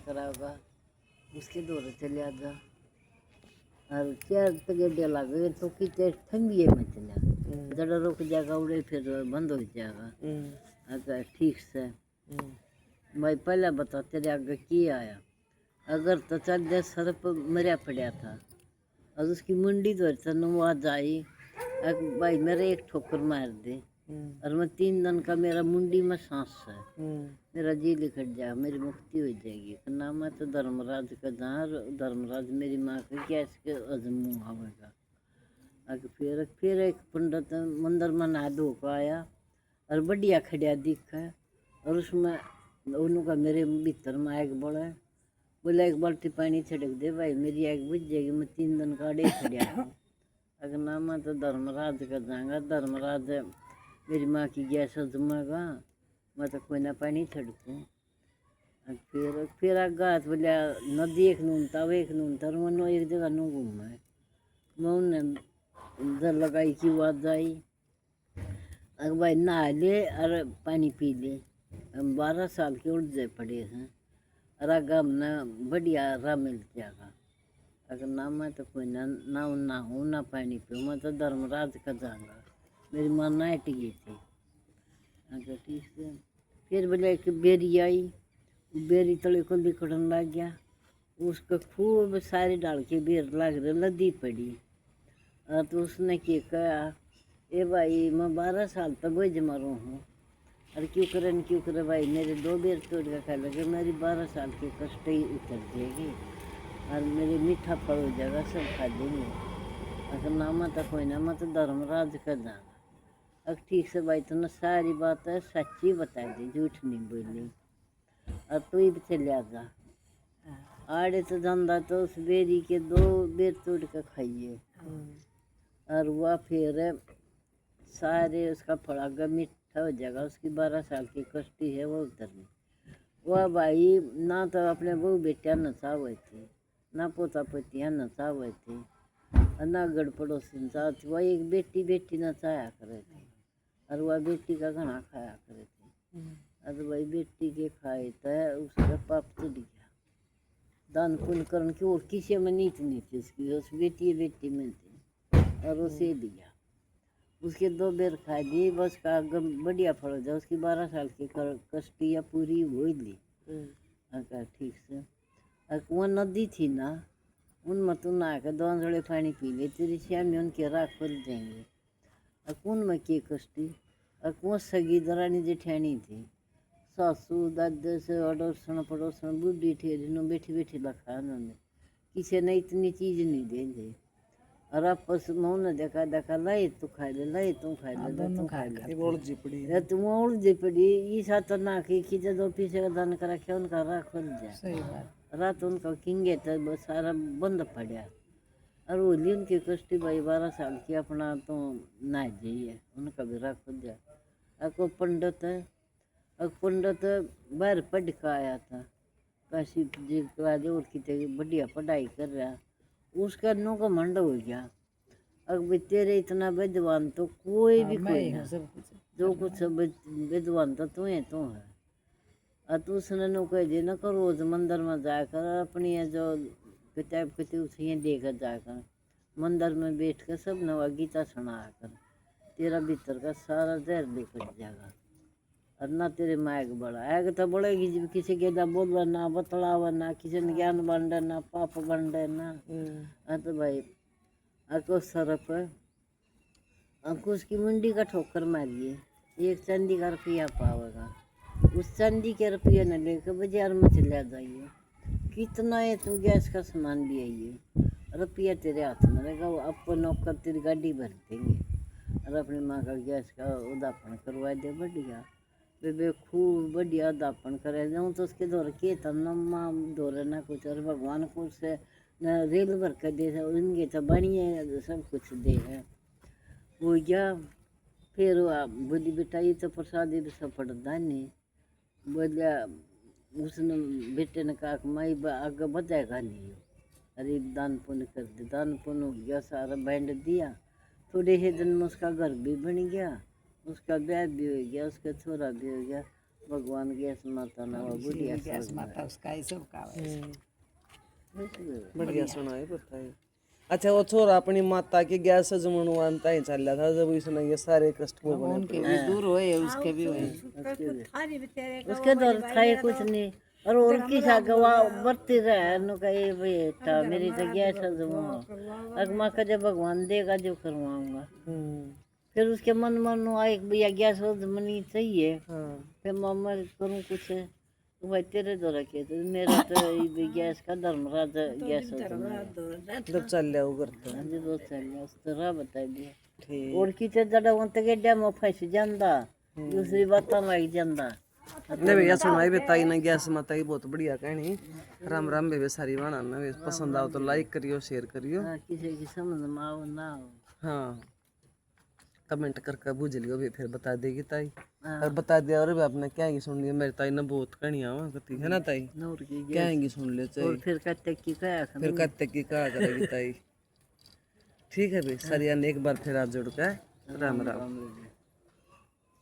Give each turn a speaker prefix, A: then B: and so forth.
A: कराओगा उसके दौरे चले आ जा। और चार तगड़े लगे तो कितने ठंडिए में चला जरा रुक जाएगा उड़े फिर बंद हो जाएगा। अगर ठीक से भाई पहले बता तेरे आगे की आया अगर तो चल दे सर पर मरिया पड़ा था और उसकी मुंडी तो नवाज आई भाई मेरे एक ठोकर मार दे और मैं 3 दिन का मेरा मुंडी में सांस है मेरा जी लिखट जाएगा मेरी मुक्ति हो जाएगी ना मैं तो धर्मराज का जहाँ धर्मराज मेरी माँ का क्या इसके अजमू आवेगा। अगर फिर एक पंडित मंदिर में नहा धो को आया और बढ़िया खड़िया दिखा और उसमें उनका मेरे भीतर में आग बढ़ा बोला एक बाल्टी पानी छिड़क दे भाई मेरी आग बुझ जाएगी मैं 3 दिन का अड़े खड़िया हूँ। अगर ना मैं तो धर्मराज का जाऊँगा धर्मराज मेरी माँ की गैस जमेगा मैं तो कोई ना पानी छिड़कूँ। फिर आगा बोले नदी एक नूनता वो एक नूनता मनो एक जगह नू घूमा है मैं उन्हें जल लगाई की आवाज आई अगर भाई नहा ले और पानी पी ले। हम 12 साल के उठ जाए पड़े हैं और आगा हमने बढ़िया राह मिल जाएगा। अगर ना मैं तो कोई ना हूँ ना पानी पीऊँ मैं तो धर्मराज का जाऊँगा मेरी माँ नाट गई थी। अगर ठीक से फिर बोले कि बेरी आई बेरी तले को लिकड़न लग गया उसको खूब सारे डाल के बेर लग रहे लदी पड़ी और तो उसने क्या कहा ए भाई मैं 12 साल तक बोझ मरूँ हूँ और क्यों करे भाई मेरे 2 बेर तोड़ के खा लगे मेरी 12 साल की कष्ट ही उतर जाएगी और मेरे मीठा फल हो जाएगा सब खा देंगे। अगर ना मैं तो कोई ना मैं तो धर्मराज का जाना। अब ठीक से भाई तुमने सारी बात है सच्ची बता दी झूठ नहीं बोली और तू ही चले आ जा आड़े तो धंधा तो उस बेरी के 2 बेर तोड़ के खाइए और वह फिर सारे उसका फड़ागा मीठा हो जाएगा उसकी 12 साल की कष्टी है वो उतरनी। वह भाई ना तो अपने बहू बेटियाँ नचावे थे ना पोता पोतियाँ नचावे थे और ना गड़ पड़ोसी साथ वह एक बेटी नचाया करे थे और वह बेटी का घना खाया करे थे और वही बेटी के खाए तो उसका पाप चढ़ गया दान पुण्य करने की और किसी में नीच नहीं थी उसकी उस बेटी में थी और उसे दिया उसके 2 बेर खा दी बस का बढ़िया फल हो जाए उसकी 12 साल की कष्टियाँ पूरी हो ली। अगर ठीक से वहाँ नदी थी ना उनमें तू नहा के 2 जोड़े पानी पी ले तेरी श्यामी उनके राख खुल जाएंगे। और कौन में के कष्टी और कौन सगी दरानी जेठानी थी सासू दादे से अड़ोसन पड़ोसन बूढ़ी ठेरी नो बैठी लखा उन्होंने किसी ने इतनी चीज़ नहीं देंगे और आपस में उन्हें देखा लाई तू खा ले तू खा ले तुम उड़ पड़ी ये साथ ना कि जब पीछे का दान करा के उनका राख खुल जाए रात उनका किंगे तो सारा बंद पड़ा और वो उनकी कष्टी भाई 12 साल की अपना तो ना जाइए उनका भी राख खुल जाए। आपको पंडित है और पंडित बाहर पढ़ का आया था काशी जी के और कितने बढ़िया पढ़ाई कर रहा उसका नो का मंड हो गया। अब तेरे इतना विद्वान तो कोई भी कोई ना जो कुछ विद्वान तो तू है और तू उसने नो कह दे ना कर रोज मंदिर में जाकर अपनी जो किताब कितनी उसे देकर जाकर मंदिर में बैठ कर सब नवा गीता सुना कर तेरा भीतर का सारा जहर निकल जाएगा और ना तेरे मायक बढ़ा आएगा तो बढ़ेगी जब किसी के ना बोलवा ना बतलावा ना किसी ने ज्ञान बंडे ना पाप बंडे ना तो भाई आपको सरफ आपको उसकी मुंडी का ठोकर मारिए 1 चांदी का रुपया पावेगा उस चांदी के रुपये न लेकर बाजार में चला जाइए कितना है तू गैस का सामान भी आइए रुपया तेरे हाथ में रहेगा वो आपको नौकर तेरी गाड़ी भर देंगे और अपनी माँ का गैस का उदापन करवा दे बढ़िया वे खूब बढ़िया दापन करे जाऊँ तो उसके दौर के तन्नमा दौरे ना कुछ और भगवान को से न रेल भर कर दे उनके तो बढ़िया सब कुछ दे है वो क्या फिर बोली बेटा ये तो प्रसाद ये सब पड़ता नहीं बोलिया उसने बेटे ने कहा कि माई आगे बताएगा नहीं अरे दान पुण्य कर दे दान पुण्य हो गया सारा बैंड दिया थोड़े ही दिन में उसका घर भी बन गया उसका ब्याह भी हो गया उसका छोरा भी हो गया भगवान गैस माता ना वो बुढ़िया
B: गैस माता उसका ही सब का है।
C: बढ़िया सुनाए बताइए। अच्छा वो छोरा अपनी माता की गैस जमनवानता ही चल रहा था जब इसने ये सारे कष्ट भोगने
B: उनके भी दूर होए उसके भी होए।
A: उसके दौर था ही कुछ नहीं और उनकी सागवा बढ़ती रहे नु कहे बेटा मेरी तो गैस जमा अगमा का जब भगवान देगा जो करवाऊंगा। फिर उसके मन मन आए कि भैया गैस मनी चाहिए। फिर मम्मा करूँ कुछ तो भाई तेरे द्वारा किया तो मेरा तो ये गैस का धर्मराज गैस
C: जब चल रहा वो करता है।
A: जो चल गया उस तरह बता दिया
C: ठीक
A: और की तो जड़ा वंत के डैम फंस जांदा दूसरी बातों में जांदा।
C: नहीं भैया सुनाई बताई ना गैस माता की बहुत बढ़िया कहानी। राम राम बेबे सारी बना ना पसंद आओ तो लाइक करियो शेयर करियो।
A: हाँ किसी की समझ में आओ ना आओ
C: हाँ कमेंट करके बुझ लियो भी फिर बता देगी ताई। और बता दिया और भी आपने क्या ही सुन लिया मेरी ताई ने बहुत कहानियां वहाँ करती है ना ताई
A: नूर की
C: क्या ही सुन ले
A: और
C: चाहिए
A: फिर कहते की कहा
C: फिर कत्ते की कहा करेगी ताई। ठीक है भाई सरिया ने एक बार फिर आप जुड़ के राम राम।